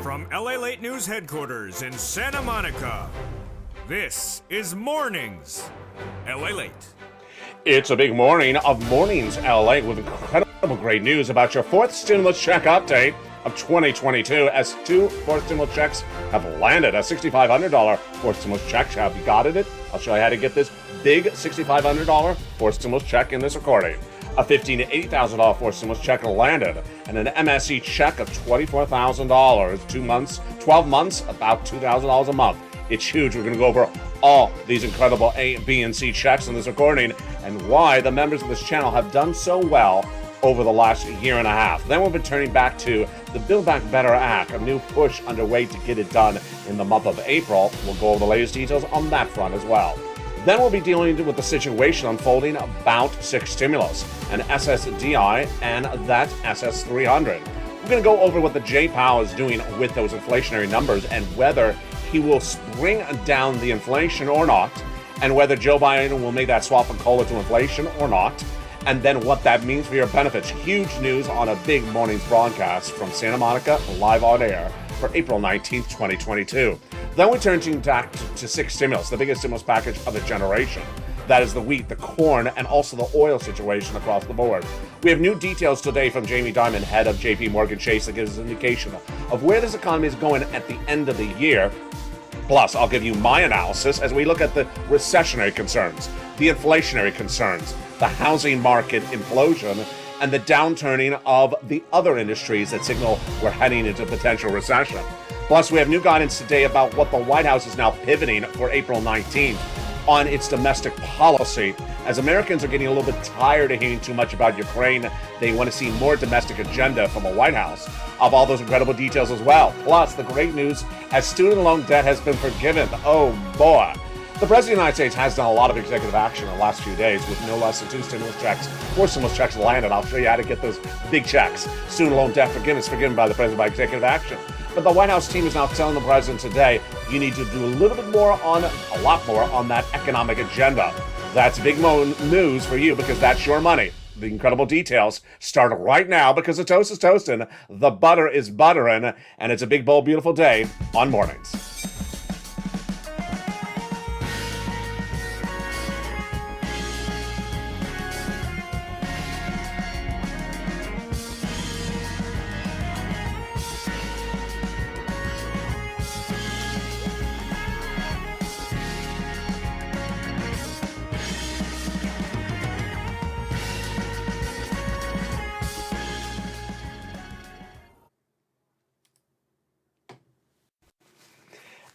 From LALATE News Headquarters in Santa Monica, this is Mornings LALATE. It's a big morning of Mornings LA with incredible great news about your fourth stimulus check update of 2022 as two fourth stimulus checks have landed. A $6,500 fourth stimulus check. Have you got it? I'll show you how to get this big $6,500 fourth stimulus check in this recording. A $15,000 to $80,000 fourth stimulus check landed, and an MSE check of $24,000, 2 months, 12 months, about $2,000 a month. It's huge. We're going to go over all these incredible A, B, and C checks in this recording and why the members of this channel have done so well over the last year and a half. Then we'll be turning back to the Build Back Better Act, a new push underway to get it done in the month of April. We'll go over the latest details on that front as well. Then we'll be dealing with the situation unfolding about 6 stimulus, an SSDI, and that SS300. We're going to go over what the J Powell is doing with those inflationary numbers and whether he will bring down the inflation or not, and whether Joe Biden will make that swap from COLA to inflation or not, and then what that means for your benefits. Huge news on a big morning's broadcast from Santa Monica, live on air for April 19th, 2022. Then we turn back to 6 stimulus, the biggest stimulus package of a generation. That is the wheat, the corn, and also the oil situation across the board. We have new details today from Jamie Dimon, head of JP Morgan Chase, that gives us an indication of where this economy is going at the end of the year. Plus, I'll give you my analysis as we look at the recessionary concerns, the inflationary concerns, the housing market implosion, and the downturning of the other industries that signal we're heading into potential recession. Plus, we have new guidance today about what the White House is now pivoting for April 19th on its domestic policy. As Americans are getting a little bit tired of hearing too much about Ukraine, they want to see more domestic agenda from the White House. Of all those incredible details as well. Plus, the great news as student loan debt has been forgiven. Oh boy. The President of the United States has done a lot of executive action in the last few days with no less than 2 stimulus checks, 4 stimulus checks landed. I'll show you how to get those big checks. Student loan debt forgiveness forgiven by the President by executive action. But the White House team is now telling the President today, you need to do a lot more on that economic agenda. That's big news for you because that's your money. The incredible details start right now because the toast is toasting, the butter is buttering, and it's a big, bold, beautiful day on Mornings.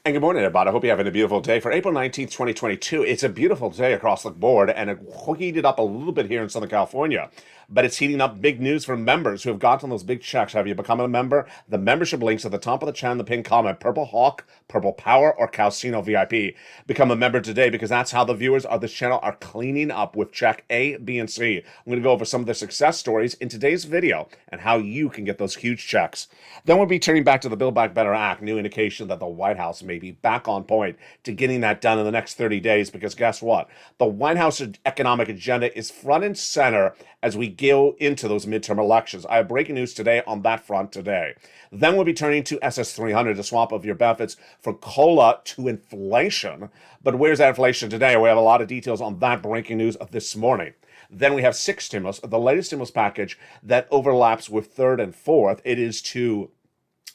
And good morning, everybody. I hope you're having a beautiful day. For April 19th, 2022, it's a beautiful day across the board, and it heated up a little bit here in Southern California. But it's heating up. Big news for members who have gotten those big checks. Have you become a member? The membership links at the top of the channel, the pinned comment, Purple Hawk, Purple Power, or Calcino VIP. Become a member today because that's how the viewers of this channel are cleaning up with check A, B, and C. I'm going to go over some of the success stories in today's video and how you can get those huge checks. Then we'll be turning back to the Build Back Better Act, new indication that the White House may be back on point to getting that done in the next 30 days because guess what? The White House economic agenda is front and center as we go into those midterm elections. I have breaking news today on that front today. Then we'll be turning to SS300, the swap of your benefits from COLA to inflation. But where's that inflation today? We have a lot of details on that breaking news of this morning. Then we have 6 stimulus, the latest stimulus package that overlaps with 3rd and 4th. It is to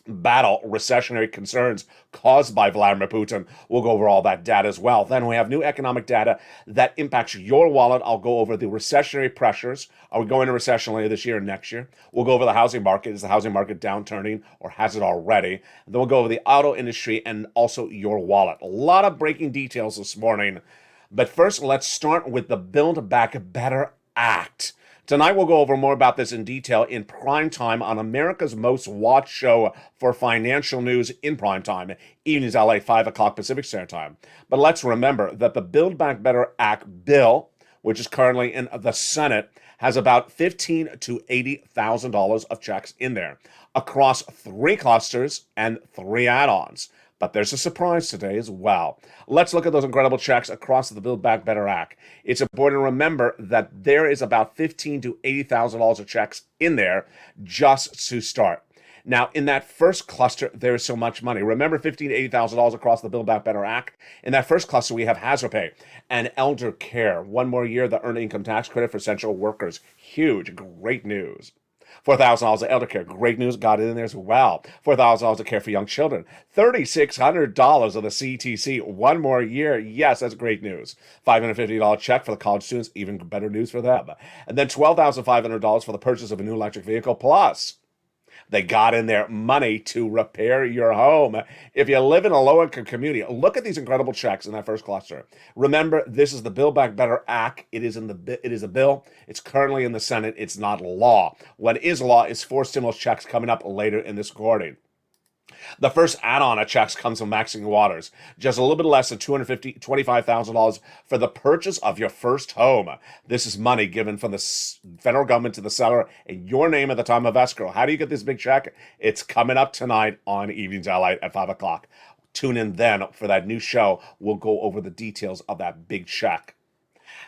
battle recessionary concerns caused by Vladimir Putin. We'll go over all that data as well. Then we have new economic data that impacts your wallet. I'll go over the recessionary pressures. Are we going into recession later this year and next year? We'll go over the housing market. Is the housing market downturning or has it already? And then we'll go over the auto industry and also your wallet. A lot of breaking details this morning. But first, let's start with the Build Back Better Act. Tonight, we'll go over more about this in detail in prime time on America's most watched show for financial news in prime time, evenings LA, 5 o'clock Pacific Standard Time. But let's remember that the Build Back Better Act bill, which is currently in the Senate, has about $15,000 to $80,000 of checks in there across 3 clusters and 3 add-ons. But there's a surprise today as well. Let's look at those incredible checks across the Build Back Better Act. It's important to remember that there is about $15,000 to $80,000 of checks in there just to start. Now, in that first cluster, there is so much money. Remember, $15,000 to $80,000 across the Build Back Better Act. In that first cluster, we have hazard pay and elder care. One more year, the earned income tax credit for essential workers. Huge, great news. $4,000 of elder care. Great news. Got it in there as well. $4,000 of care for young children. $3,600 of the CTC. One more year. Yes, that's great news. $550 check for the college students. Even better news for them. And then $12,500 for the purchase of a new electric vehicle. Plus, they got in there money to repair your home. If you live in a low-income community, look at these incredible checks in that first cluster. Remember, this is the Build Back Better Act. It is a bill. It's currently in the Senate. It's not law. What is law is 4 stimulus checks coming up later in this recording. The first add-on of checks comes from Maxwell Waters, just a little bit less than $25,000 for the purchase of your first home. This is money given from the federal government to the seller in your name at the time of escrow. How do you get this big check? It's coming up tonight on Evenings LALATE at 5 o'clock. Tune in then for that new show. We'll go over the details of that big check.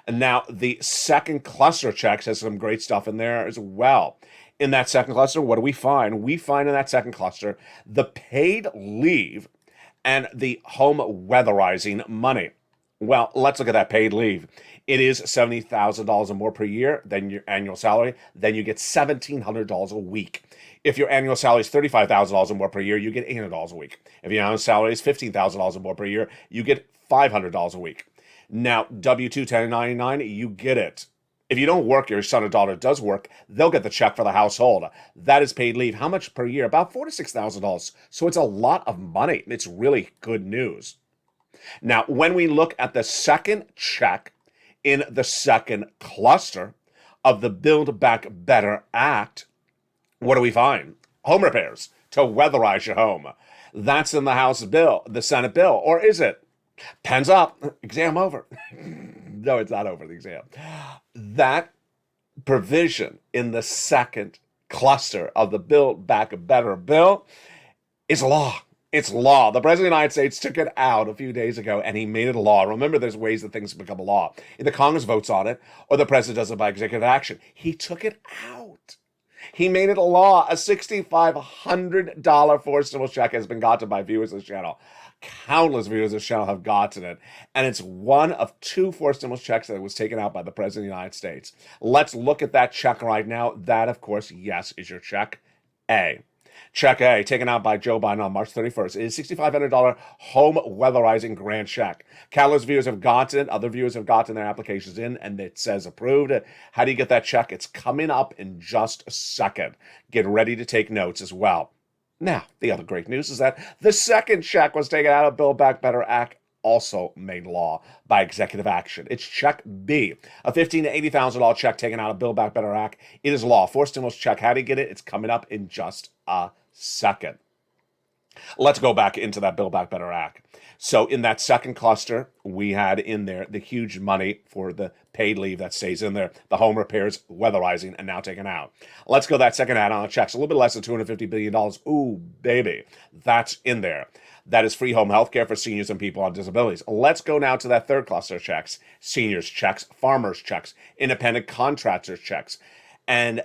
And now the second cluster of checks has some great stuff in there as well. In that second cluster, what do we find? We find in that second cluster the paid leave and the home weatherizing money. Well, let's look at that paid leave. It is $70,000 or more per year than your annual salary. Then you get $1,700 a week. If your annual salary is $35,000 or more per year, you get $800 a week. If your annual salary is $15,000 or more per year, you get $500 a week. Now, W-2 1099, you get it. If you don't work, your son or daughter does work, they'll get the check for the household. That is paid leave. How much per year? About $4,000 to $6,000. So it's a lot of money. It's really good news. Now, when we look at the second check in the second cluster of the Build Back Better Act, what do we find? Home repairs to weatherize your home. That's in the House bill, the Senate bill, or is it? Pens up, exam over. No, it's not over, the exam. That provision in the second cluster of the Build Back Better bill is law. It's law. The President of the United States took it out a few days ago, and he made it a law. Remember, there's ways that things become a law. Either Congress votes on it, or the President does it by executive action. He took it out. He made it a law. A $6,500 forced stimulus check has been gotten by viewers of this channel. Countless viewers of this channel have gotten it. And it's one of 2 forced stimulus checks that was taken out by the President of the United States. Let's look at that check right now. That, of course, yes, is your check A. Check A, taken out by Joe Biden on March 31st. It is $6,500 home weatherizing grant check. Countless viewers have gotten it. Other viewers have gotten their applications in, and it says approved. How do you get that check? It's coming up in just a second. Get ready to take notes as well. Now, the other great news is that the second check was taken out of Build Back Better Act, also made law by executive action. It's check B, a $15,000 to $80,000 check taken out of Build Back Better Act. It is law. Forced stimulus check. How do you get it? It's coming up in just a second. Let's go back into that Build Back Better Act. So in that second cluster, we had in there the huge money for the paid leave that stays in there, the home repairs, weatherizing, and now taken out. Let's go that second add-on checks, a little bit less than $250 billion. Ooh, baby, that's in there. That is free home health care for seniors and people on disabilities. Let's go now to that third cluster of checks, seniors checks, farmers checks, independent contractors checks, and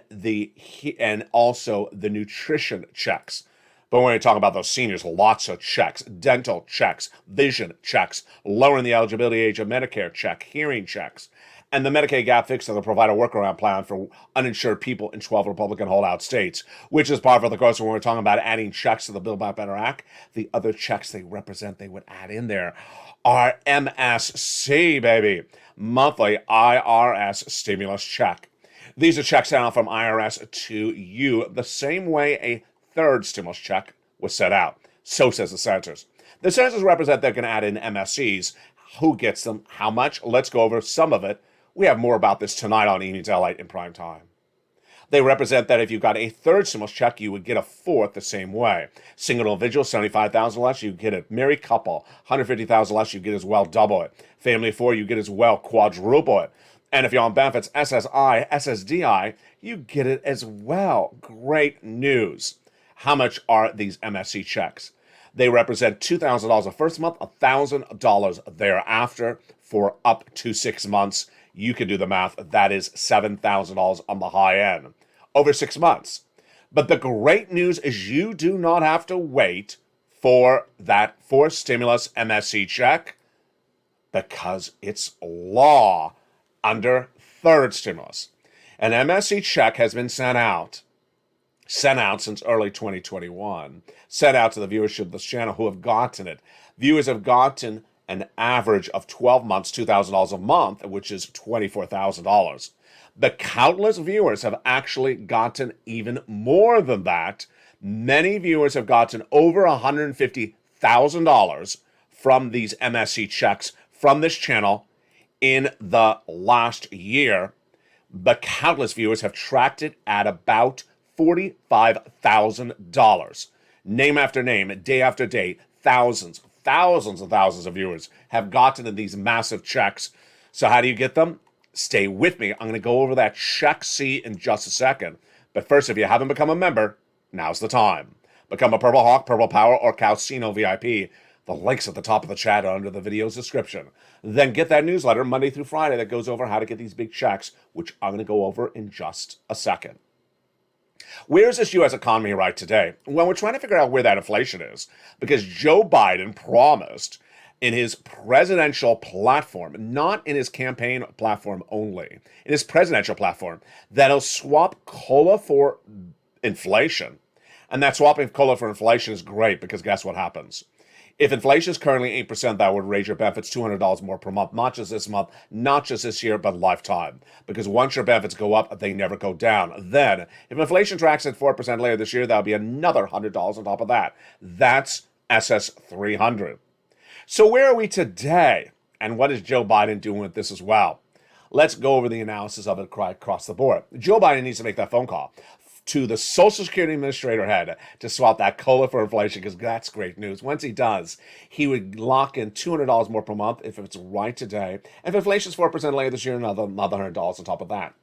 also the nutrition checks. But when we talk about those seniors, lots of checks, dental checks, vision checks, lowering the eligibility age of Medicare check, hearing checks, and the Medicaid gap fix that'll provide a workaround plan for uninsured people in 12 Republican holdout states, which is part of the course when we're talking about adding checks to the Build Back Better Act. The other checks they represent, they would add in there are MSC, baby, monthly IRS stimulus check. These are checks sent out from IRS to you the same way a third stimulus check was set out. So says the senators. The senators represent they're going to add in MSCs. Who gets them? How much? Let's go over some of it. We have more about this tonight on Evenings LALATE in prime time. They represent that if you got a third stimulus check, you would get a fourth the same way. Single individual, $75,000 less, you get it. Married couple, $150,000 less, you get as well double it. Family of 4, you get as well quadruple it. And if you're on benefits, SSI, SSDI, you get it as well. Great news. How much are these MSC checks? They represent $2,000 the first month, $1,000 thereafter for up to 6 months. You can do the math. That is $7,000 on the high end over 6 months. But the great news is you do not have to wait for that fourth stimulus MSC check because it's law under third stimulus. An MSC check has been sent out since early 2021, sent out to the viewership of this channel who have gotten it. Viewers have gotten an average of 12 months, $2,000 a month, which is $24,000. But countless viewers have actually gotten even more than that. Many viewers have gotten over $150,000 from these MSC checks from this channel in the last year. But countless viewers have tracked it at about $45,000. Name after name, day after day, thousands of viewers have gotten in these massive checks. So how do you get them? Stay with me. I'm going to go over that check C in just a second. But first, if you haven't become a member, now's the time. Become a Purple Hawk, Purple Power, or Calcino VIP. The links at the top of the chat are under the video's description. Then get that newsletter Monday through Friday that goes over how to get these big checks, which I'm going to go over in just a second. Where is this U.S. economy right today? Well, we're trying to figure out where that inflation is because Joe Biden promised in his presidential platform, not in his campaign platform only, in his presidential platform, that he'll swap COLA for inflation. And that swapping COLA for inflation is great because guess what happens? If inflation is currently 8%, that would raise your benefits $200 more per month, not just this month, not just this year, but lifetime. Because once your benefits go up, they never go down. Then, if inflation tracks at 4% later this year, that'll be another $100 on top of that. That's SS 300. So where are we today? And what is Joe Biden doing with this as well? Let's go over the analysis of it across the board. Joe Biden needs to make that phone call to the Social Security Administrator head to swap that COLA for inflation because that's great news. Once he does, he would lock in $200 more per month if it's right today. And if inflation is 4% later this year, another $100 on top of that.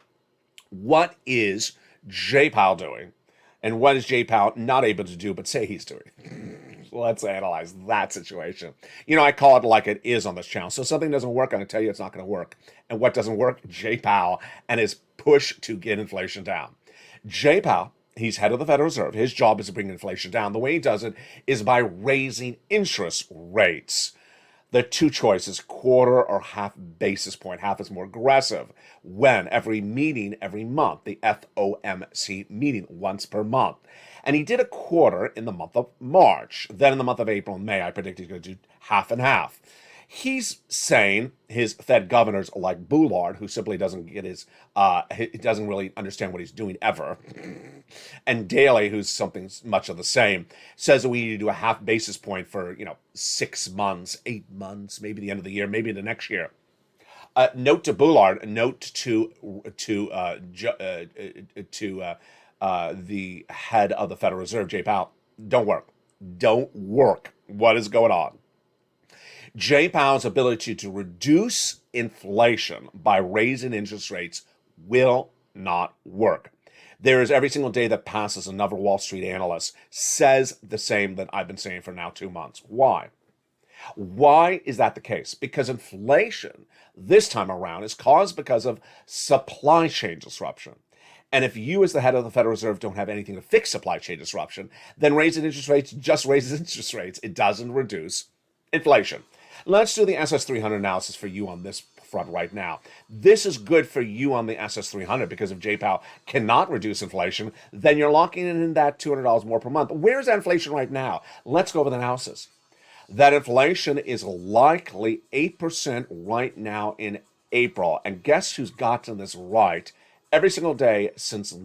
What is J Powell doing? And what is J Powell not able to do but say he's doing? Let's analyze that situation. You know, I call it like it is on this channel. So if something doesn't work, I'm going to tell you it's not going to work. And what doesn't work? J Powell and his push to get inflation down. J Powell, he's head of the Federal Reserve. His job is to bring inflation down. The way he does it is by raising interest rates. The two choices, quarter or half basis point. Half is more aggressive. When? Every meeting, every month. The FOMC meeting once per month. And he did a quarter in the month of March. Then in the month of April and May, I predict he's going to do half and half. He's saying his Fed governors like Bullard, who simply doesn't get he doesn't really understand what he's doing ever, and Daly, who's something much of the same, says that we need to do a half basis point for 6 months, 8 months, maybe the end of the year, maybe the next year. Note to Bullard, note to the head of the Federal Reserve, J Powell, don't work. What is going on? J Powell's ability to reduce inflation by raising interest rates will not work. There is every single day that passes another Wall Street analyst says the same that I've been saying for now 2 months. Why? Why is that the case? Because inflation this time around is caused because of supply chain disruption. And if you as the head of the Federal Reserve don't have anything to fix supply chain disruption, then raising interest rates just raises interest rates. It doesn't reduce inflation. Let's do the SS 300 analysis for you on this front right now. This is good for you on the SS 300 because if J Powell cannot reduce inflation, then you're locking in that $200 more per month. Where is that inflation right now? Let's go over the analysis. That inflation is likely 8% right now in April. And guess who's gotten this right every single day since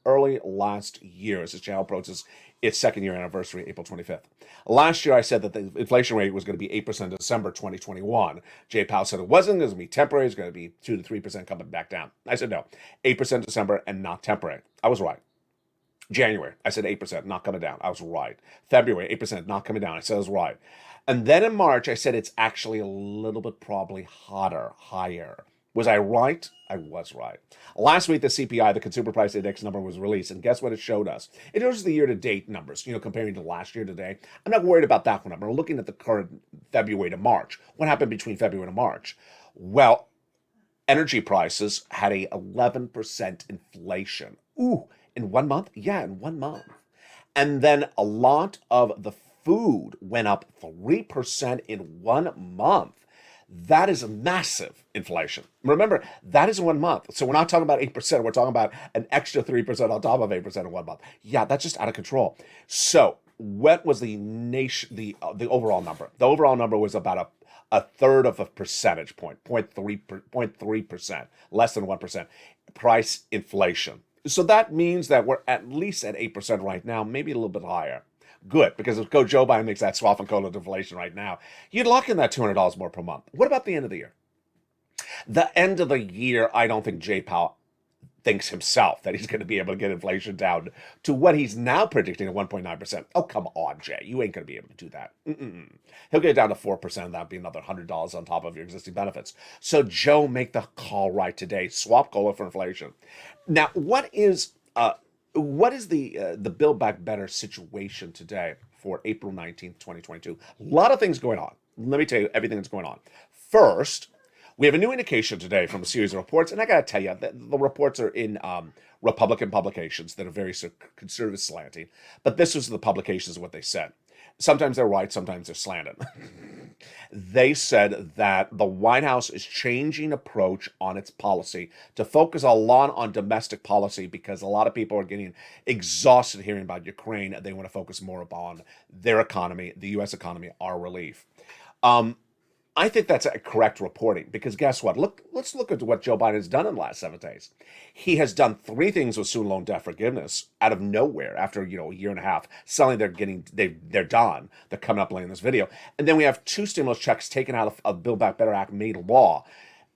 early last year as this channel approaches its second year anniversary, April 25th. Last year, I said that the inflation rate was going to be 8% in December 2021. Jay Powell said it wasn't. It was going to be temporary. It was going to be 2 to 3% coming back down. I said no, 8% December and not temporary. I was right. January, I said 8%, not coming down. I was right. February, 8%, not coming down. I said I was right. And then in March, I said it's actually a little bit probably higher. Was I right? I was right. Last week, the CPI, the Consumer Price Index number, was released, and guess what it showed us? It shows the year-to-date numbers, comparing to last year today. I'm not worried about that one number. I'm looking at the current February to March. What happened between February and March? Well, energy prices had a 11% inflation. Ooh, In 1 month? Yeah, in 1 month. And then a lot of the food went up 3% in 1 month. That is massive inflation. Remember, that is 1 month. So we're not talking about 8%. We're talking about an extra 3% on top of 8% in 1 month. Yeah, that's just out of control. So what was the overall number? The overall number was about a third of a percentage point, 0.3%, less than 1% price inflation. So that means that we're at least at 8% right now, maybe a little bit higher. Good, because if Joe Biden makes that swap and cola deflation right now, you'd lock in that $200 more per month. What about the end of the year? The end of the year, I don't think Jay Powell thinks himself that he's going to be able to get inflation down to what he's now predicting at 1.9%. Oh, come on, Jay. You ain't going to be able to do that. He'll get it down to 4%. That'd be another $100 on top of your existing benefits. So, Joe, make the call right today. Swap COLA for inflation. Now, what is the Build Back Better situation today for April 19th, 2022? A lot of things going on. Let me tell you everything that's going on. First, we have a new indication today from a series of reports, and I got to tell you that the reports are in Republican publications that are very conservative slanting, but this was the publications of what they said. Sometimes they're right, sometimes they're slanted. They said that the White House is changing approach on its policy to focus a lot on domestic policy because a lot of people are getting exhausted hearing about Ukraine. They want to focus more upon their economy, the U.S. economy, our relief. I think that's a correct reporting because guess what? Let's look at what Joe Biden has done in the last 7 days. He has done 3 things with student loan debt forgiveness out of nowhere after a year and a half. Suddenly they're done. They're coming up late in this video, and then we have 2 stimulus checks taken out of Build Back Better Act made law.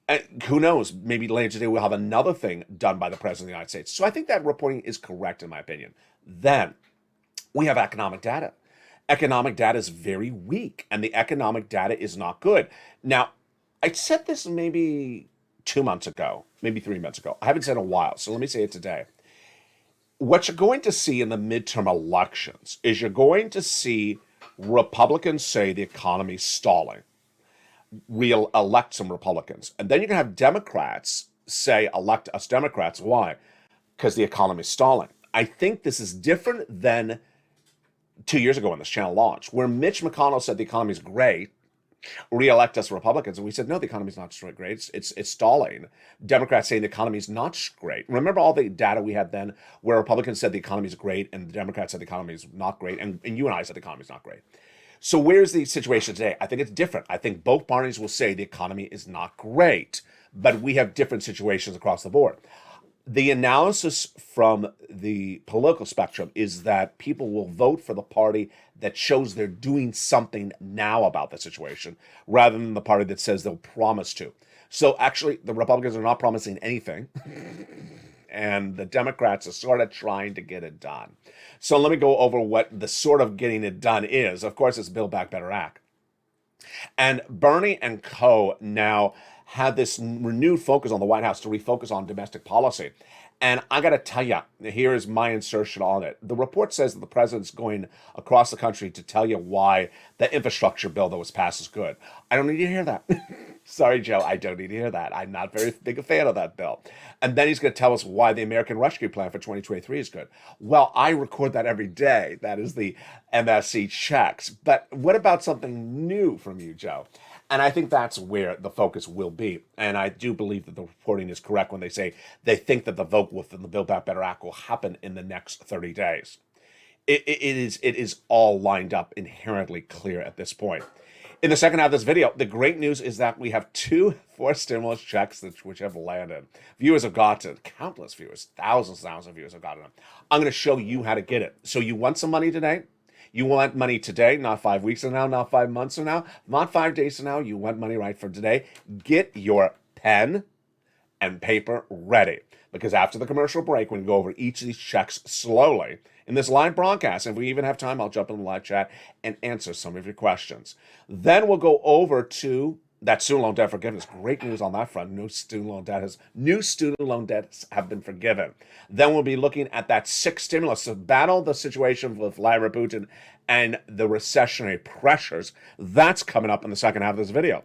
And who knows? Maybe later today we'll have another thing done by the President of the United States. So I think that reporting is correct in my opinion. Then we have economic data. Economic data is very weak, and the economic data is not good. Now, I said this maybe 2 months ago, maybe 3 months ago. I haven't said it in a while, so let me say it today. What you're going to see in the midterm elections is you're going to see Republicans say the economy's stalling, elect some Republicans. And then you're going to have Democrats say, elect us Democrats. Why? Because the economy's stalling. I think this is different than 2 years ago when this channel launched, where Mitch McConnell said the economy's great, re-elect us Republicans, and we said, no, the economy's not great, it's stalling. Democrats saying the economy's not great. Remember all the data we had then where Republicans said the economy's great and the Democrats said the economy's not great, and you and I said the economy's not great. So where's the situation today? I think it's different. I think both parties will say the economy is not great, but we have different situations across the board. The analysis from the political spectrum is that people will vote for the party that shows they're doing something now about the situation rather than the party that says they'll promise to. So actually, the Republicans are not promising anything, and the Democrats are sort of trying to get it done. So let me go over what the sort of getting it done is. Of course, it's Build Back Better Act. And Bernie and co. now had this renewed focus on the White House to refocus on domestic policy. And I got to tell you, here is my insertion on it. The report says that the president's going across the country to tell you why the infrastructure bill that was passed is good. I don't need to hear that. Sorry, Joe, I don't need to hear that. I'm not very big a fan of that bill. And then he's going to tell us why the American Rescue Plan for 2023 is good. Well, I record that every day. That is the MSC checks. But what about something new from you, Joe? And I think that's where the focus will be. And I do believe that the reporting is correct when they say they think that the vote within the Build Back Better Act will happen in the next 30 days. It is all lined up inherently clear at this point. In the second half of this video, the great news is that we have 2 forced stimulus checks which have landed. Viewers have gotten, countless viewers, thousands of viewers have gotten them. I'm going to show you how to get it. So you want some money today? You want money today, not 5 weeks from now, not 5 months from now, not 5 days from now. You want money right for today. Get your pen and paper ready. Because after the commercial break, we're going to go over each of these checks slowly in this live broadcast. And if we even have time, I'll jump in the live chat and answer some of your questions. Then we'll go over to that student loan debt forgiveness. Great news on that front. New student loan debts have been forgiven. Then we'll be looking at that 6th stimulus to battle the situation with Vladimir Putin and the recessionary pressures. That's coming up in the second half of this video.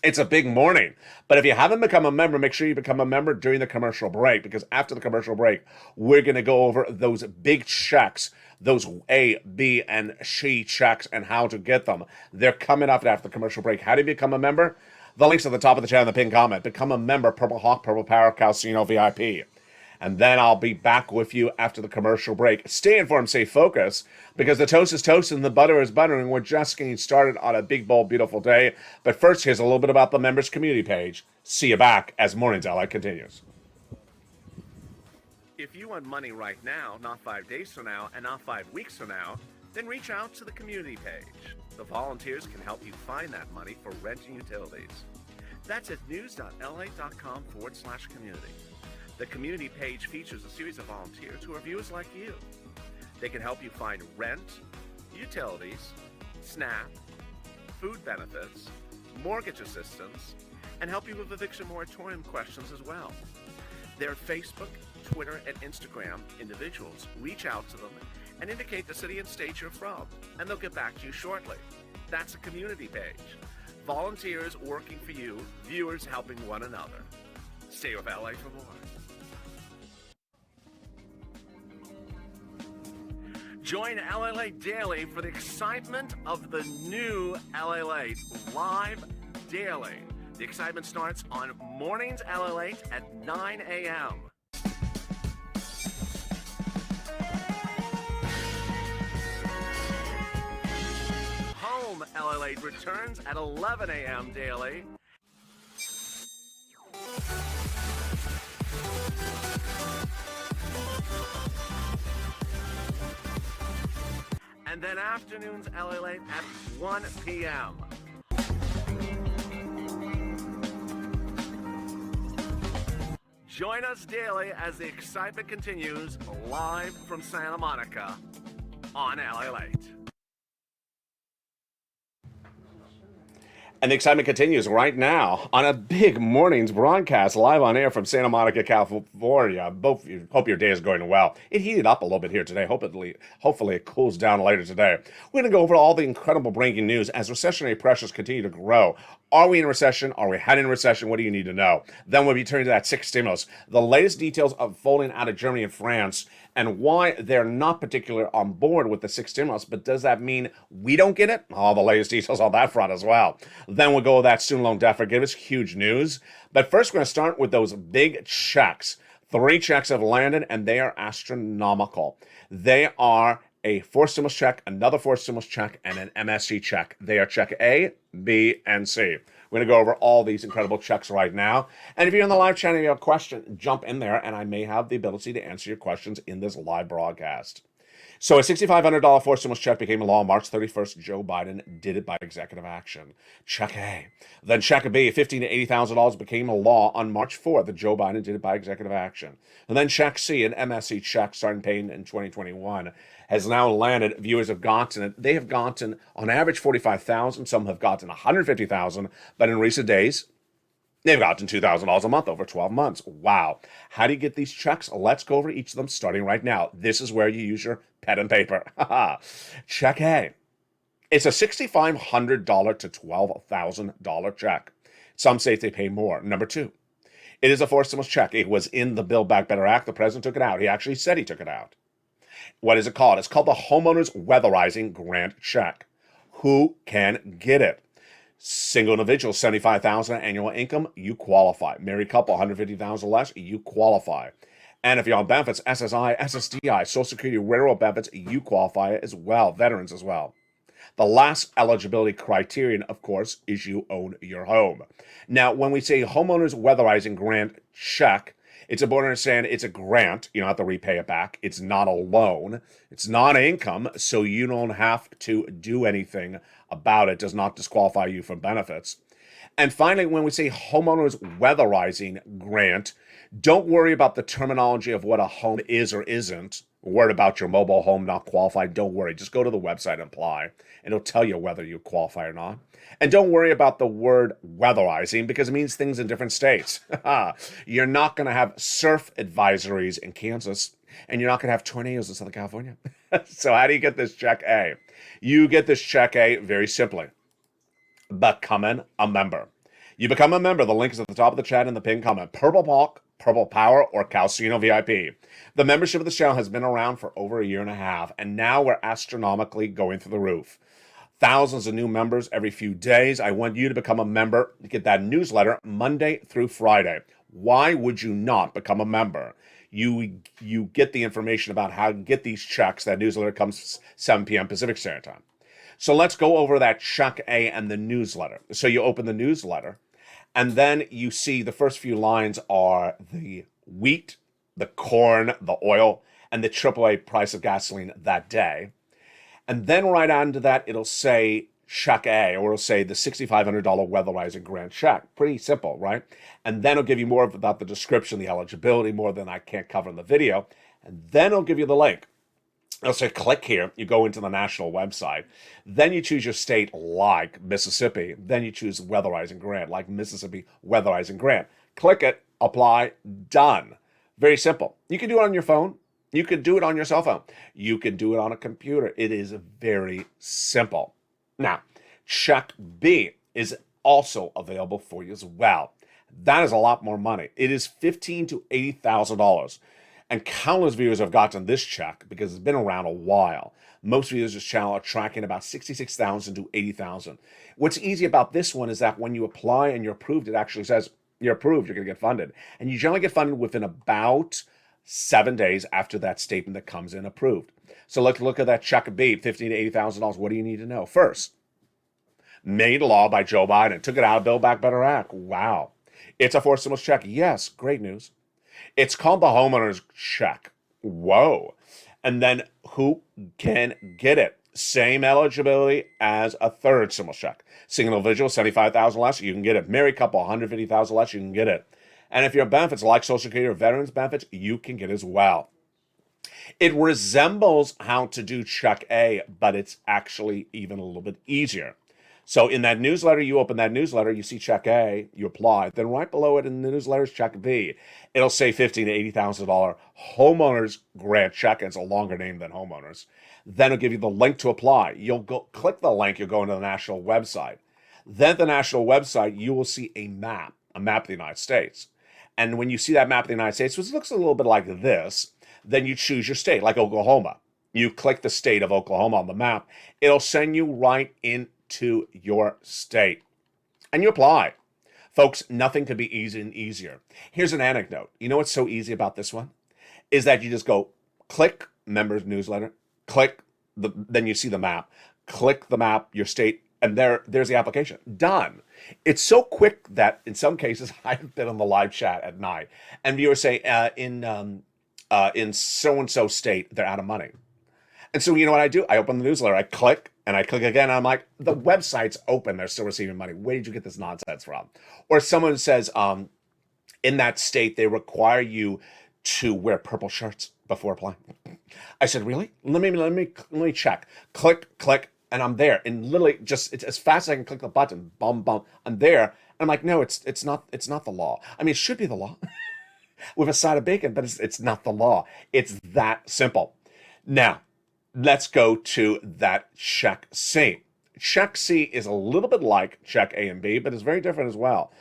It's a big morning. But if you haven't become a member, make sure you become a member during the commercial break, because after the commercial break, we're going to go over those big checks, those A, B, and C checks, and how to get them. They're coming up after the commercial break. How do you become a member? The link's at the top of the channel in the pinned comment. Become a member, Purple Hawk, Purple Power, Casino VIP. And then I'll be back with you after the commercial break. Stay informed, stay focused, because the toast is toasting, the butter is buttering. We're just getting started on a big, bold, beautiful day. But first, here's a little bit about the members community page. See you back as Mornings LA continues. If you want money right now, not 5 days from now, and not 5 weeks from now, then reach out to the community page. The volunteers can help you find that money for rent and utilities. That's at news.la.com/community. The community page features a series of volunteers who are viewers like you. They can help you find rent, utilities, SNAP, food benefits, mortgage assistance, and help you with eviction moratorium questions as well. Their Facebook, Twitter, and Instagram individuals reach out to them and indicate the city and state you're from, and they'll get back to you shortly. That's a community page. Volunteers working for you, viewers helping one another. Stay with LA for more. Join LALATE Daily for the excitement of the new LALATE live daily. The excitement starts on Mornings LALATE at 9 a.m. Home LALATE returns at 11 a.m. daily. And then afternoons LALATE at 1 p.m. Join us daily as the excitement continues live from Santa Monica on LALATE. And the excitement continues right now on a big morning's broadcast live on air from Santa Monica, California. Hope your day is going well. It heated up a little bit here today. Hopefully it cools down later today. We're going to go over all the incredible breaking news as recessionary pressures continue to grow. Are we in recession? Are we heading in recession? What do you need to know? Then we'll be turning to that sixth stimulus. The latest details of folding out of Germany and France and why they're not particularly on board with the sixth stimulus. But does that mean we don't get it? All the latest details on that front as well. Then we'll go with that student loan debt forgiveness. Huge news. But first, we're going to start with those big checks. 3 checks have landed, and they are astronomical. They are a fourth stimulus check, another fourth stimulus check, and an MSC check. They are check A, B, and C. We're going to go over all these incredible checks right now. And if you're in the live channel and you have a question, jump in there, and I may have the ability to answer your questions in this live broadcast. So a $6,500 fourth stimulus check became law on March 31st. Joe Biden did it by executive action. Check A. Then check B, $15,000 to $80,000 became a law on March 4th. Joe Biden did it by executive action. And then check C, an MSC check starting paying in 2021, has now landed. Viewers have gotten it. They have gotten, on average, $45,000. Some have gotten $150,000. But in recent days, they've gotten $2,000 a month over 12 months. Wow. How do you get these checks? Let's go over each of them starting right now. This is where you use your pen and paper. Check A. It's a $6,500 to $12,000 check. Some states they pay more. Number 2, it is a fourth stimulus check. It was in the Build Back Better Act. The president took it out. He actually said he took it out. What is it called? It's called the Homeowners Weatherizing Grant Check. Who can get it? Single individual, $75,000 annual income, you qualify. Married couple, $150,000 less, you qualify. And if you're on benefits, SSI, SSDI, Social Security, railroad benefits, you qualify as well. Veterans as well. The last eligibility criterion, of course, is you own your home. Now, when we say homeowners weatherizing grant check, it's important to understand it's a grant. You don't have to repay it back. It's not a loan. It's not income, so you don't have to do anything about it. It does not disqualify you from benefits. And finally, when we say homeowners weatherizing grant, don't worry about the terminology of what a home is or isn't. Worried about your mobile home not qualified, don't worry. Just go to the website and apply, and it'll tell you whether you qualify or not. And don't worry about the word weatherizing because it means things in different states. You're not going to have surf advisories in Kansas, and you're not going to have tornadoes in Southern California. So how do you get this check A? You get this check A very simply, becoming a member. You become a member. The link is at the top of the chat in the pinned comment. Purple Power, or Calcino VIP. The membership of the channel has been around for over a year and a half, and now we're astronomically going through the roof. Thousands of new members every few days. I want you to become a member to get that newsletter Monday through Friday. Why would you not become a member? You get the information about how to get these checks. That newsletter comes 7 p.m. Pacific Standard Time. So let's go over that check A and the newsletter. So you open the newsletter, and then you see the first few lines are the wheat, the corn, the oil, and the AAA price of gasoline that day. And then right under that, it'll say check A, or it'll say the $6,500 weatherizing grant check. Pretty simple, right? And then it'll give you more about the description, the eligibility, more than I can't cover in the video. And then it'll give you the link. It'll say click here. You go into the national website. Then you choose your state, like Mississippi. Then you choose weatherizing grant, like Mississippi weatherizing grant. Click it, apply, done. Very simple. You can do it on your phone. You can do it on your cell phone. You can do it on a computer. It is very simple. Now, check B is also available for you as well. That is a lot more money. It is $15,000 to $80,000. And countless viewers have gotten this check because it's been around a while. Most viewers of this channel are tracking about $66,000 to $80,000. What's easy about this one is that when you apply and you're approved, it actually says you're approved, you're going to get funded. And you generally get funded within about 7 days after that statement that comes in approved. So let's look at that check B, $15,000 to $80,000. What do you need to know? First, made law by Joe Biden. Took it out of Build Back Better Act. Wow. It's a fourth stimulus check. Yes, great news. It's called the homeowner's check. Whoa. And then who can get it? Same eligibility as a third stimulus check. Single individual, $75,000 less, you can get it. Married couple, $150,000 less, you can get it. And if your benefits like Social Security or veterans benefits, you can get as well. It resembles how to do check A, but it's actually even a little bit easier. So in that newsletter, you open that newsletter, you see check A, you apply. Then right below it in the newsletter is check B. It'll say $15,000 to $80,000 homeowners grant check. It's a longer name than homeowners. Then it'll give you the link to apply. You'll go click the link, you'll go into the national website. Then at the national website, you will see a map of the United States. And when you see that map of the United States, which looks a little bit like this, then you choose your state, like Oklahoma. You click the state of Oklahoma on the map. It'll send you right into your state. And you apply. Folks, nothing could be easy and easier. Here's an anecdote. You know what's so easy about this one? Is that you just go click members newsletter, then you see the map, click the map, your state, and there's the application. Done. It's so quick that in some cases I've been on the live chat at night and viewers say in so-and-so state, they're out of money. And so you know what I do? I open the newsletter, I click again, and I'm like, the website's open, they're still receiving money. Where did you get this nonsense from? Or someone says, in that state, they require you to wear purple shirts before applying. I said, really? Let me check. Click, and I'm there. And literally it's as fast as I can click the button, bum, I'm there. And I'm like, no, it's not the law. I mean, it should be the law with a side of bacon, but it's not the law. It's that simple. Now, let's go to that check C. Check C is a little bit like check A and B, but it's very different as well.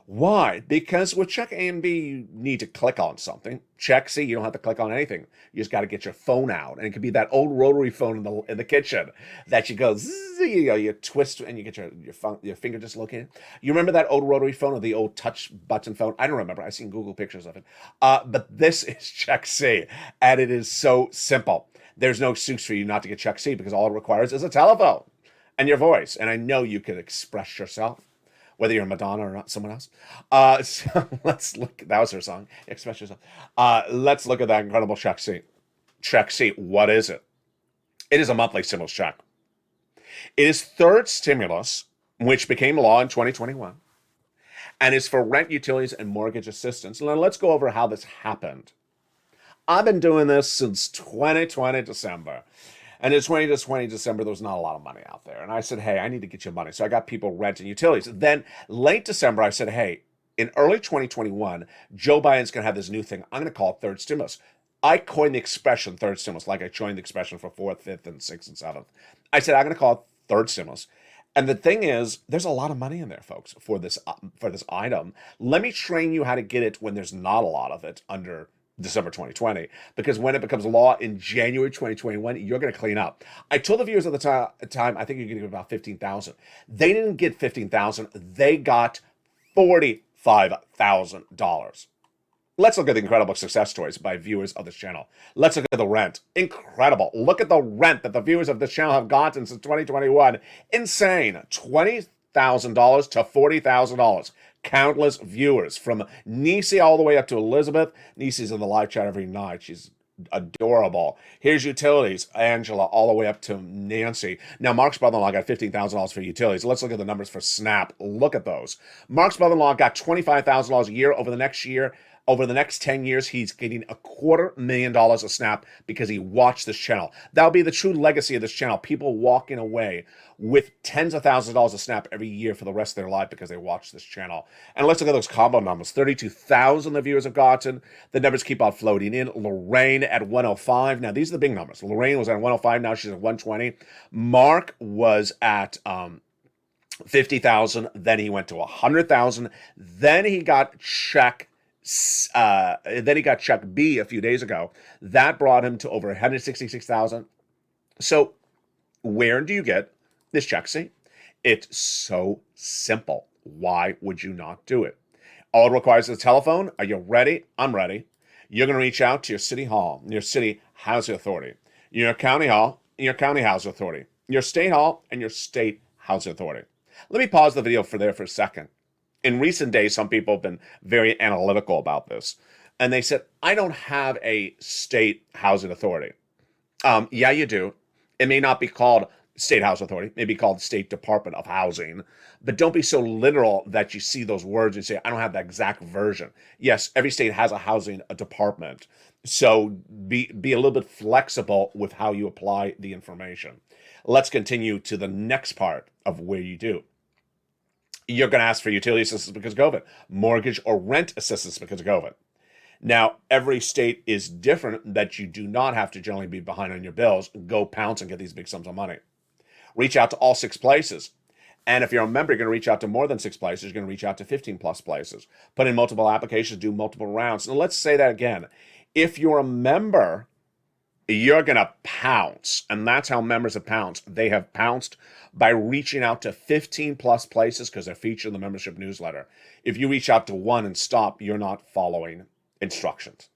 Why? Because with check A and B, you need to click on something. Check C, you don't have to click on anything. You just got to get your phone out. And it could be that old rotary phone in the kitchen that you go, zzz, you twist and you get your finger dislocated. You remember that old rotary phone or the old touch button phone? I don't remember. I've seen Google pictures of it. But this is check C, and it is so simple. There's no excuse for you not to get check C because all it requires is a telephone and your voice. And I know you can express yourself, whether you're Madonna or not, someone else. So let's look. That was her song. Express yourself. Let's look at that incredible check C. Check C. What is it? It is a monthly stimulus check. It is third stimulus, which became law in 2021, and is for rent, utilities, and mortgage assistance. Now let's go over how this happened. I've been doing this since 2020 December. And in 2020 December, there was not a lot of money out there. And I said, hey, I need to get you money. So I got people renting utilities. Then late December, I said, hey, in early 2021, Joe Biden's going to have this new thing. I'm going to call it third stimulus. I coined the expression third stimulus, like I coined the expression for fourth, fifth, and sixth, and seventh. I said, I'm going to call it third stimulus. And the thing is, there's a lot of money in there, folks, for this item. Let me train you how to get it when there's not a lot of it under December 2020, because when it becomes law in January 2021, you're going to clean up. I told the viewers at the time, I think you're going to get about 15,000. They didn't get 15,000. They got $45,000. Let's look at the incredible success stories by viewers of this channel. Let's look at the rent. Incredible. Look at the rent that the viewers of this channel have gotten since 2021. Insane. $20,000 to $40,000. Countless viewers from Nisi all the way up to Elizabeth. Nisi's in the live chat every night. She's adorable. Here's utilities. Angela all the way up to Nancy. Now, Mark's brother-in-law got $15,000 for utilities. Let's look at the numbers for Snap. Look at those. Mark's brother-in-law got $25,000 a year over the next year. Over the next 10 years, he's getting $250,000 a Snap because he watched this channel. That'll be the true legacy of this channel. People walking away with tens of thousands of dollars a Snap every year for the rest of their life because they watch this channel. And let's look at those combo numbers. 32,000 the viewers have gotten. The numbers keep on floating in. Lorraine at 105. Now, these are the big numbers. Lorraine was at 105. Now she's at 120. Mark was at 50,000. Then he went to 100,000. Then he got check B a few days ago. That brought him to over 166,000. So where do you get this check? See, it's so simple. Why would you not do it? All it requires is a telephone. Are you ready? I'm ready. You're going to reach out to your city hall, your city housing authority, your county hall, your county housing authority, your state hall, and your state housing authority. Let me pause the video for a second. In recent days, some people have been very analytical about this. And they said, I don't have a state housing authority. Yeah, you do. It may not be called State Housing Authority. It may be called State Department of Housing. But don't be so literal that you see those words and say, I don't have the exact version. Yes, every state has a housing department. So be a little bit flexible with how you apply the information. Let's continue to the next part of where you do. You're going to ask for utility assistance because of COVID, mortgage or rent assistance because of COVID. Now, every state is different that you do not have to generally be behind on your bills. Go pounce and get these big sums of money. Reach out to all 6 places. And if you're a member, you're going to reach out to more than 6 places. You're going to reach out to 15 plus places. Put in multiple applications, do multiple rounds. Now, let's say that again. If you're a member, you're going to pounce. And that's how members have pounced. They have pounced by reaching out to 15 plus places because they're featured in the membership newsletter. If you reach out to 1 and stop, you're not following instructions.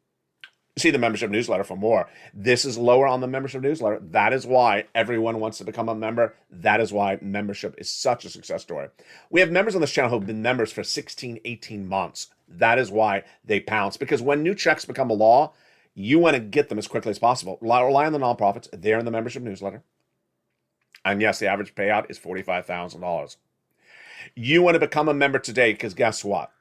See the membership newsletter for more. This is lower on the membership newsletter. That is why everyone wants to become a member. That is why membership is such a success story. We have members on this channel who have been members for 16, 18 months. That is why they pounce. Because when new checks become a law, you want to get them as quickly as possible. Rely on the nonprofits. They're in the membership newsletter. And yes, the average payout is $45,000. You want to become a member today because guess what?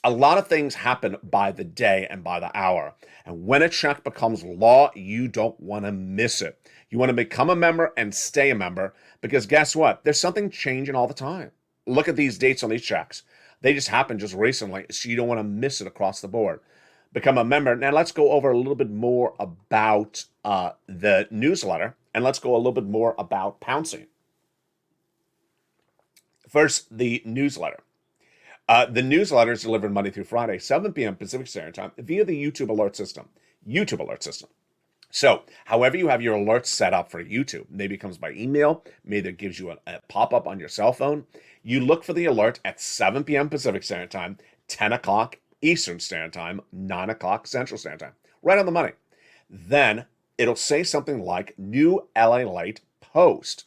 A lot of things happen by the day and by the hour. And when a check becomes law, you don't want to miss it. You want to become a member and stay a member because guess what? There's something changing all the time. Look at these dates on these checks. They just happened just recently, so you don't want to miss it across the board. Become a member. Now let's go over a little bit more about the newsletter, and let's go a little bit more about pouncing. First, the newsletter. The newsletter is delivered Monday through Friday, 7 p.m. Pacific Standard Time via the YouTube alert system. So, however you have your alerts set up for YouTube, maybe it comes by email, maybe it gives you a pop-up on your cell phone. You look for the alert at 7 p.m. Pacific Standard Time, 10 o'clock Eastern Standard Time, 9 o'clock Central Standard Time. Right on the money. Then it'll say something like new LALATE post,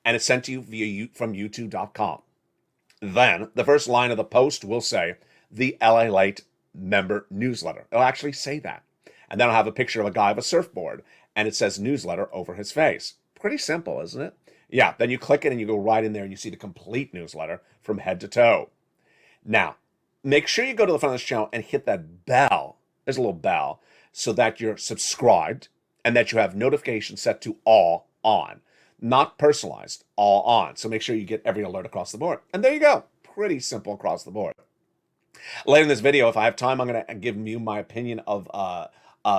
and it's sent to you from YouTube.com. Then the first line of the post will say the LALATE member newsletter. It'll actually say that. And then I'll have a picture of a guy with a surfboard, and it says newsletter over his face. Pretty simple, isn't it? Yeah, then you click it and you go right in there and you see the complete newsletter from head to toe. Now, make sure you go to the front of this channel and hit that bell. There's a little bell so that you're subscribed and that you have notifications set to all on. Not personalized, all on. So make sure you get every alert across the board. And there you go. Pretty simple across the board. Later in this video, if I have time, I'm going to give you my opinion of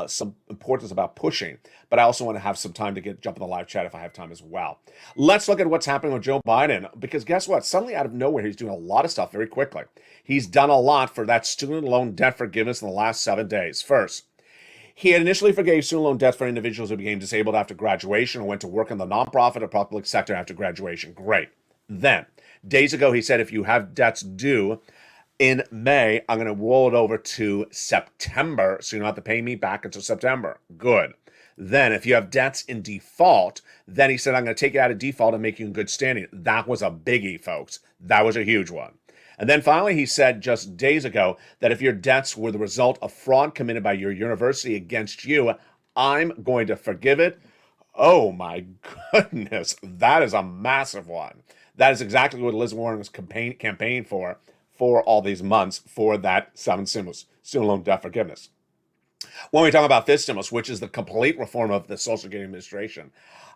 some importance about pushing, but I also want to have some time to jump in the live chat if I have time as well. Let's look at what's happening with Joe Biden, because guess what? Suddenly out of nowhere, he's doing a lot of stuff very quickly. He's done a lot for that student loan debt forgiveness in the last 7 days. First, he had initially forgave student loan debt for individuals who became disabled after graduation or went to work in the nonprofit or public sector after graduation. Great. Then, days ago, he said, if you have debts due in May, I'm going to roll it over to September, so you don't have to pay me back until September. Good. Then, if you have debts in default, then he said, I'm going to take you out of default and make you in good standing. That was a biggie, folks. That was a huge one. And then finally, he said just days ago that if your debts were the result of fraud committed by your university against you, I'm going to forgive it. Oh my goodness, that is a massive one. That is exactly what Elizabeth Warren was campaigning for all these months for that 7 stimulus, student loan debt forgiveness. When we talk about this stimulus, which is the complete reform of the Social Security Administration,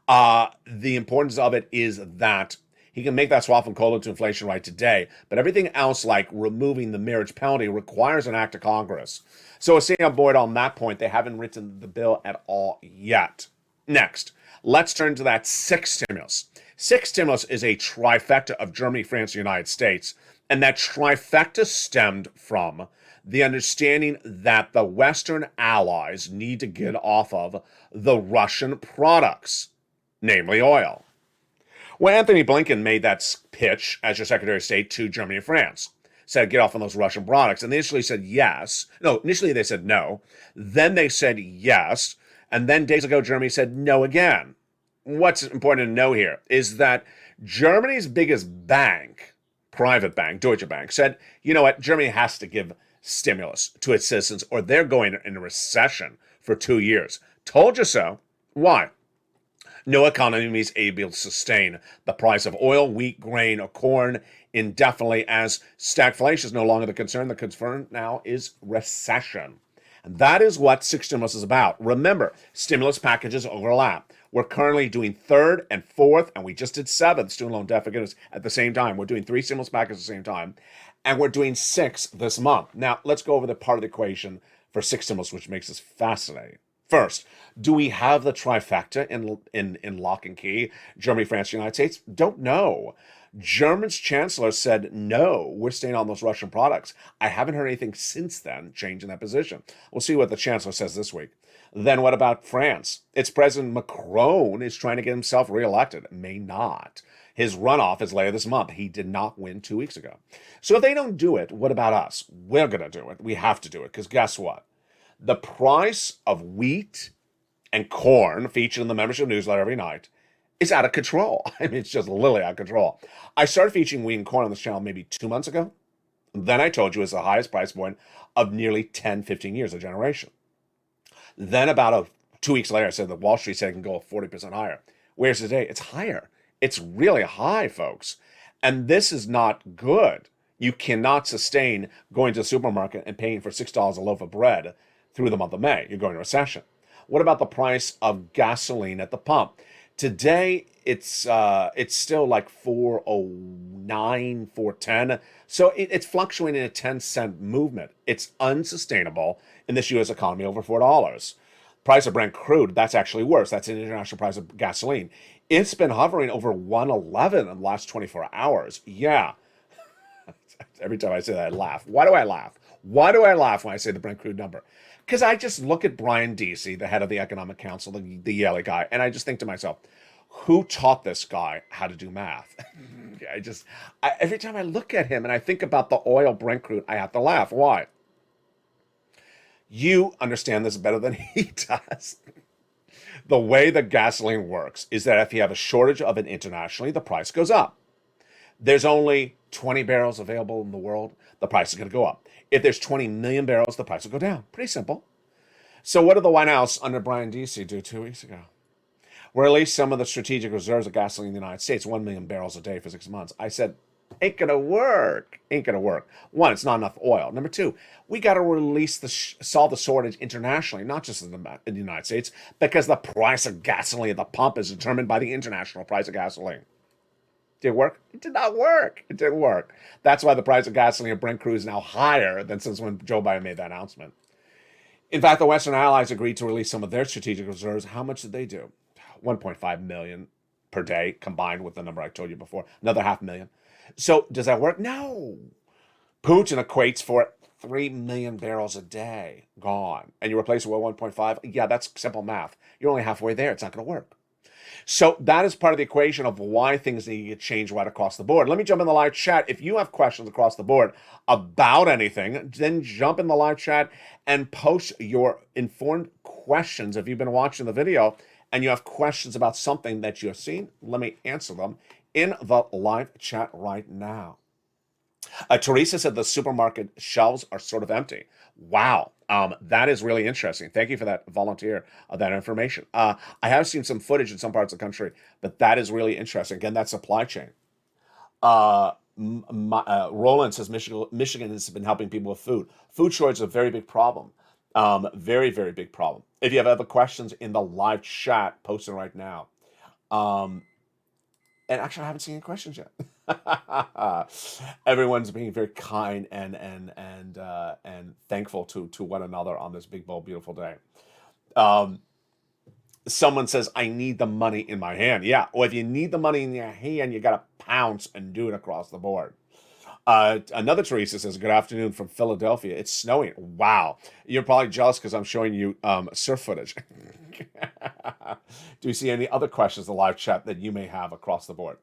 the importance of it is that he can make that swap from COLA to inflation right today, but everything else, like removing the marriage penalty, requires an act of Congress. So staying on board on that point, they haven't written the bill at all yet. Next, let's turn to that 6th stimulus. 6th stimulus is a trifecta of Germany, France, and the United States, and that trifecta stemmed from the understanding that the Western allies need to get off of the Russian products, namely oil. Well, Anthony Blinken made that pitch as your Secretary of State to Germany and France. Said, get off on those Russian products. And they initially said yes. No, initially they said no. Then they said yes. And then days ago, Germany said no again. What's important to know here is that Germany's biggest bank, private bank, Deutsche Bank, said, you know what, Germany has to give stimulus to its citizens or they're going in a recession for 2 years. Told you so. Why? No economy is able to sustain the price of oil, wheat, grain, or corn indefinitely, as stagflation is no longer the concern. The concern now is recession. And that is what 6 stimulus is about. Remember, stimulus packages overlap. We're currently doing 3rd and 4th, and we just did 7th student loan debt forgiveness at the same time. We're doing 3 stimulus packages at the same time, and we're doing 6 this month. Now, let's go over the part of the equation for 6 stimulus, which makes this fascinating. First, do we have the trifecta in lock and key? Germany, France, United States? Don't know. Germany's chancellor said, no, we're staying on those Russian products. I haven't heard anything since then changing that position. We'll see what the chancellor says this week. Then what about France? Its President Macron is trying to get himself reelected. May not. His runoff is later this month. He did not win 2 weeks ago. So if they don't do it, what about us? We're going to do it. We have to do it, because guess what? The price of wheat and corn, featured in the membership newsletter every night, is out of control. I mean, it's just literally out of control. I started featuring wheat and corn on this channel maybe 2 months ago. Then I told you it's the highest price point of nearly 10, 15 years, a generation. Then about 2 weeks later, I said that Wall Street said it can go 40% higher. Where's it today? It's higher. It's really high, folks. And this is not good. You cannot sustain going to the supermarket and paying for $6 a loaf of bread through the month of May. You're going to recession. What about the price of gasoline at the pump? Today, it's still like $4.09, $4.10. So it's fluctuating in a 10-cent movement. It's unsustainable in this U.S. economy over $4. Price of Brent crude, that's actually worse. That's an international price of gasoline. It's been hovering over 111 in the last 24 hours. Yeah. Every time I say that, I laugh. Why do I laugh? Why do I laugh when I say the Brent crude number? Because I just look at Brian Deasy, the head of the Economic Council, the Yale guy, and I just think to myself, who taught this guy how to do math? Every time I look at him and I think about the oil Brent crude, I have to laugh. Why? You understand this better than he does. The way that gasoline works is that if you have a shortage of it internationally, the price goes up. There's only 20 barrels available in the world, the price is going to go up. If there's 20 million barrels, the price will go down. Pretty simple. So what did the White House under Brian Deasy do 2 weeks ago? Release some of the strategic reserves of gasoline in the United States, 1 million barrels a day for 6 months. I said, ain't going to work. Ain't going to work. One, it's not enough oil. Number two, we got to release solve the shortage internationally, not just in the United States, because the price of gasoline at the pump is determined by the international price of gasoline. Did it work? It did not work. It didn't work. That's why the price of gasoline at Brent crude is now higher than since when Joe Biden made that announcement. In fact, the Western Allies agreed to release some of their strategic reserves. How much did they do? 1.5 million per day, combined with the number I told you before. Another 500,000. So does that work? No. Putin equates for 3 million barrels a day gone. And you replace it with 1.5? Yeah, that's simple math. You're only halfway there. It's not going to work. So that is part of the equation of why things need to get changed right across the board. Let me jump in the live chat. If you have questions across the board about anything, then jump in the live chat and post your informed questions. If you've been watching the video and you have questions about something that you have seen, let me answer them in the live chat right now. Teresa said the supermarket shelves are sort of empty. Wow. That is really interesting. Thank you for that volunteer of that information. I have seen some footage in some parts of the country, but that is really interesting. Again, that supply chain. Roland says Michigan has been helping people with food. Food shortage is a very big problem. Very, very big problem. If you have other questions in the live chat, post them right now. And actually, I haven't seen any questions yet. Everyone's being very kind and thankful to one another on this big, bold, beautiful day. Someone says, I need the money in my hand. Yeah, well, if you need the money in your hand, you got to pounce and do it across the board. Another Teresa says, good afternoon from Philadelphia. It's snowing. Wow. You're probably jealous because I'm showing you surf footage. Do you see any other questions in the live chat that you may have across the board?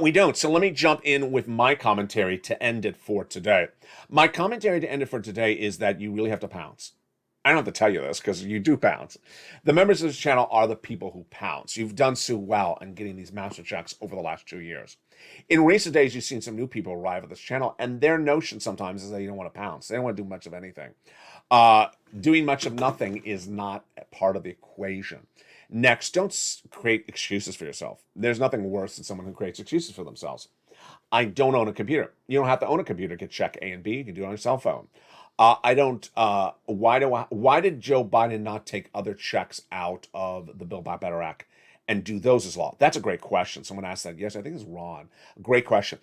We don't. So let me jump in with my commentary to end it for today. My commentary to end it for today is that you really have to pounce. I don't have to tell you this because you do pounce. The members of this channel are the people who pounce. You've done so well in getting these master checks over the last 2 years. In recent days, you've seen some new people arrive at this channel, and their notion sometimes is that you don't want to pounce. They don't want to do much of anything. Doing much of nothing is not a part of the equation. Next, don't create excuses for yourself. There's nothing worse than someone who creates excuses for themselves. I don't own a computer. You don't have to own a computer to get check A and B. You can do it on your cell phone. Why did Joe Biden not take other checks out of the Build Back Better Act and do those as law? That's a great question. Someone asked that. Yes, I think it's Ron. Great question.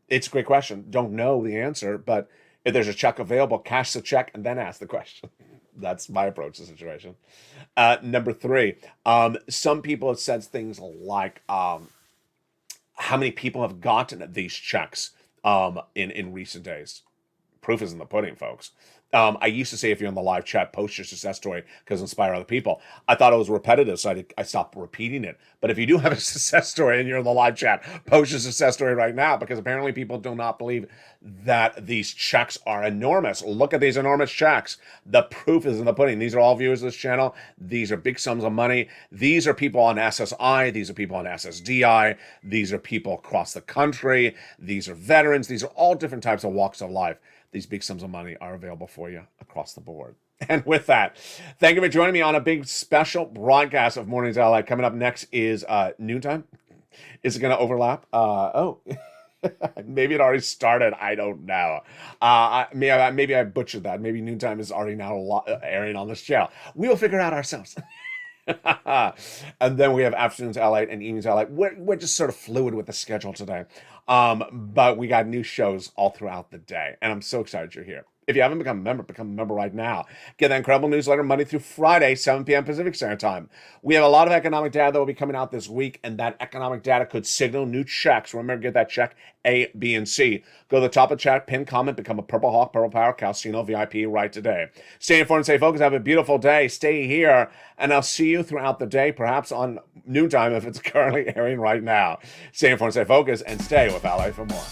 It's a great question. Don't know the answer, but if there's a check available, cash the check and then ask the question. That's my approach to the situation. Number 3, some people have said things like how many people have gotten these checks in recent days. Proof is in the pudding, folks. I used to say if you're in the live chat, post your success story because inspire other people. I thought it was repetitive, so I stopped repeating it. But if you do have a success story and you're in the live chat, post your success story right now because apparently people do not believe that these checks are enormous. Look at these enormous checks. The proof is in the pudding. These are all viewers of this channel. These are big sums of money. These are people on SSI. These are people on SSDI. These are people across the country. These are veterans. These are all different types of walks of life. These big sums of money are available for you across the board. And with that, thank you for joining me on a big special broadcast of Mornings LA. Coming up next is noontime. Is it going to overlap? Maybe it already started. I don't know. Maybe I butchered that. Maybe noontime is already now airing on this channel. We'll figure it out ourselves. And then we have afternoons LA and evenings LA. We're just sort of fluid with the schedule today. But we got new shows all throughout the day. And I'm so excited you're here. If you haven't become a member right now. Get that incredible newsletter Monday through Friday, 7 p.m. Pacific Standard Time. We have a lot of economic data that will be coming out this week, and that economic data could signal new checks. Remember, get that check A, B, and C. Go to the top of the chat, pin comment, become a Purple Hawk, Purple Power, Calcino VIP right today. Stay informed, stay focused, have a beautiful day. Stay here, and I'll see you throughout the day, perhaps on noontime if it's currently airing right now. Stay informed, stay focused, and stay with LA for more.